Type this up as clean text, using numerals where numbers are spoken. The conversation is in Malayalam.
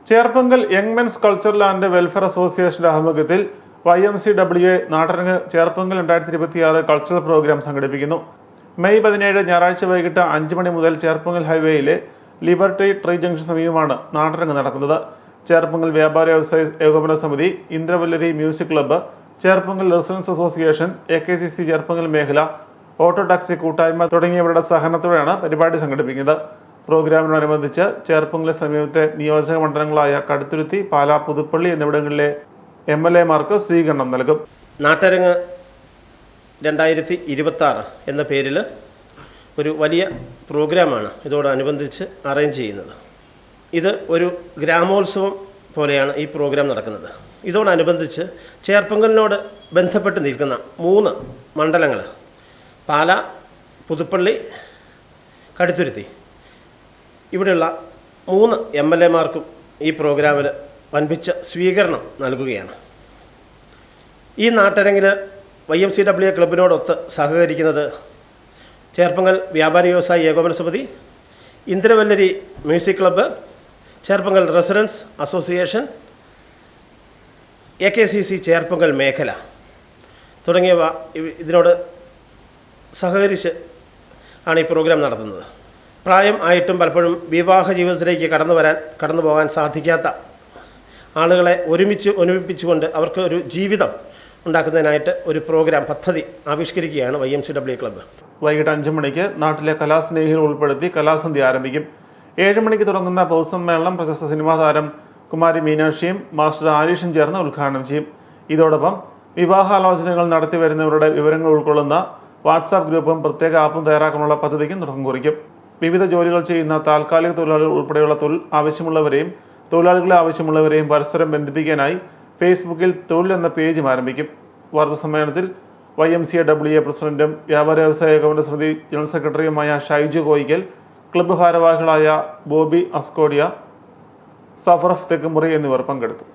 Cherpunkal young men's cultural and welfare അസോസിയേഷന്റെ ആഭിമുഖ്യത്തിൽ YMCWA നാട്ടരങ്ങ് ചേർപ്പങ്കൽ 2026 കൾച്ചറൽ പ്രോഗ്രാം സംഘടിപ്പിക്കുന്നു. മെയ് 17 ഞായറാഴ്ച വൈകിട്ട് 5 മണി മുതൽ ചേർപ്പങ്കൽ ഹൈവേയിലെ ലിബർട്ടി ട്രീ ജംഗ്ഷൻ സമീപമാണ് നാട്ടരങ്ങ് നടക്കുന്നത്. ചേർപ്പങ്കൽ വ്യാപാര വ്യവസായ ഏകോപന സമിതി, Indravallari music club, Cherppankal residents association, AKCC Cherppankal മേഖല, ഓട്ടോ ടാക്സി കൂട്ടായ്മ തുടങ്ങിയവരുടെ സഹകരണത്തോടെയാണ് പരിപാടി സംഘടിപ്പിക്കുന്നത്. പ്രോഗ്രാമിനോടനുബന്ധിച്ച് ചേർപ്പങ്കൽ സമീപത്തെ നിയോജക മണ്ഡലങ്ങളായ കടുത്തുരുത്തി, പാലാ, പുതുപ്പള്ളി എന്നിവിടങ്ങളിലെ MLA-മാർക്ക് സ്വീകരണം നൽകും. നാട്ടരങ്ങ് 2026 എന്ന പേരിൽ ഒരു വലിയ പ്രോഗ്രാമാണ് ഇതോടനുബന്ധിച്ച് അറേഞ്ച് ചെയ്യുന്നത്. ഇത് ഒരു ഗ്രാമോത്സവം പോലെയാണ് ഈ പ്രോഗ്രാം നടക്കുന്നത്. ഇതോടനുബന്ധിച്ച് ചേർപ്പങ്കലിനോട് ബന്ധപ്പെട്ട് നിൽക്കുന്ന 3 മണ്ഡലങ്ങൾ പാലാ, പുതുപ്പള്ളി, കടുത്തുരുത്തി, ഇവിടെയുള്ള 3 MLA-മാർക്കും ഈ പ്രോഗ്രാമിൽ വൻപിച്ച സ്വീകരണം നൽകുകയാണ്. ഈ നാട്ടരങ്ങിൽ YMCWA ക്ലബിനോടൊത്ത് സഹകരിക്കുന്നത് ചേർപ്പങ്കൽ വ്യാപാരി വ്യവസായ ഏകോപന സമിതി, Indravallari music club, Cherppankal residents association, AKCC Cherppankal മേഖല തുടങ്ങിയവ ഇതിനോട് സഹകരിച്ച് ആണ് ഈ പ്രോഗ്രാം നടത്തുന്നത്. പ്രായം ആയിട്ടും പലപ്പോഴും വിവാഹ ജീവിതത്തിലേക്ക് കടന്നു പോകാൻ സാധിക്കാത്ത ആളുകളെ ഒരുമിപ്പിച്ചുകൊണ്ട് അവർക്ക് ഒരു ജീവിതം ഉണ്ടാക്കുന്നതിനായിട്ട് ഒരു പ്രോഗ്രാം പദ്ധതി ആവിഷ്കരിക്കുകയാണ് YMCWA ക്ലബ്ബ്. വൈകിട്ട് 5 മണിക്ക് നാട്ടിലെ കലാസ്നേഹികൾ ഉൾപ്പെടുത്തി കലാസന്ധ്യ ആരംഭിക്കും. 7 മണിക്ക് തുടങ്ങുന്ന പൊതുസമ്മേളനം പ്രശസ്ത സിനിമാ താരം കുമാരി മീനാക്ഷിയും മാസ്റ്റർ ആരീഷും ചേർന്ന് ഉദ്ഘാടനം ചെയ്യും. ഇതോടൊപ്പം വിവാഹാലോചനകൾ നടത്തി വരുന്നവരുടെ വിവരങ്ങൾ ഉൾക്കൊള്ളുന്ന വാട്സാപ്പ് ഗ്രൂപ്പും പ്രത്യേക ആപ്പും തയ്യാറാക്കാനുള്ള പദ്ധതിക്കും തുടക്കം കുറിക്കും. വിവിധ ജോലികൾ ചെയ്യുന്ന താൽക്കാലിക തൊഴിലാളികൾ ഉൾപ്പെടെയുള്ള തൊഴിലാളികളെ ആവശ്യമുള്ളവരെയും പരസ്പരം ബന്ധിപ്പിക്കാനായി ഫേസ്ബുക്കിൽ തൊഴിൽ എന്ന പേജും ആരംഭിക്കും. വാർത്താ സമ്മേളനത്തിൽ YMCWA പ്രസിഡന്റും വ്യാപാര വ്യവസായ ഏകോപന സമിതി ജനറൽ സെക്രട്ടറിയുമായ ഷൈജു കോയിക്കൽ, ക്ലബ്ബ് ഭാരവാഹികളായ ബോബി അസ്കോഡിയ, സഫറഫ് തെക്കുമുറി എന്നിവർ പങ്കെടുത്തു.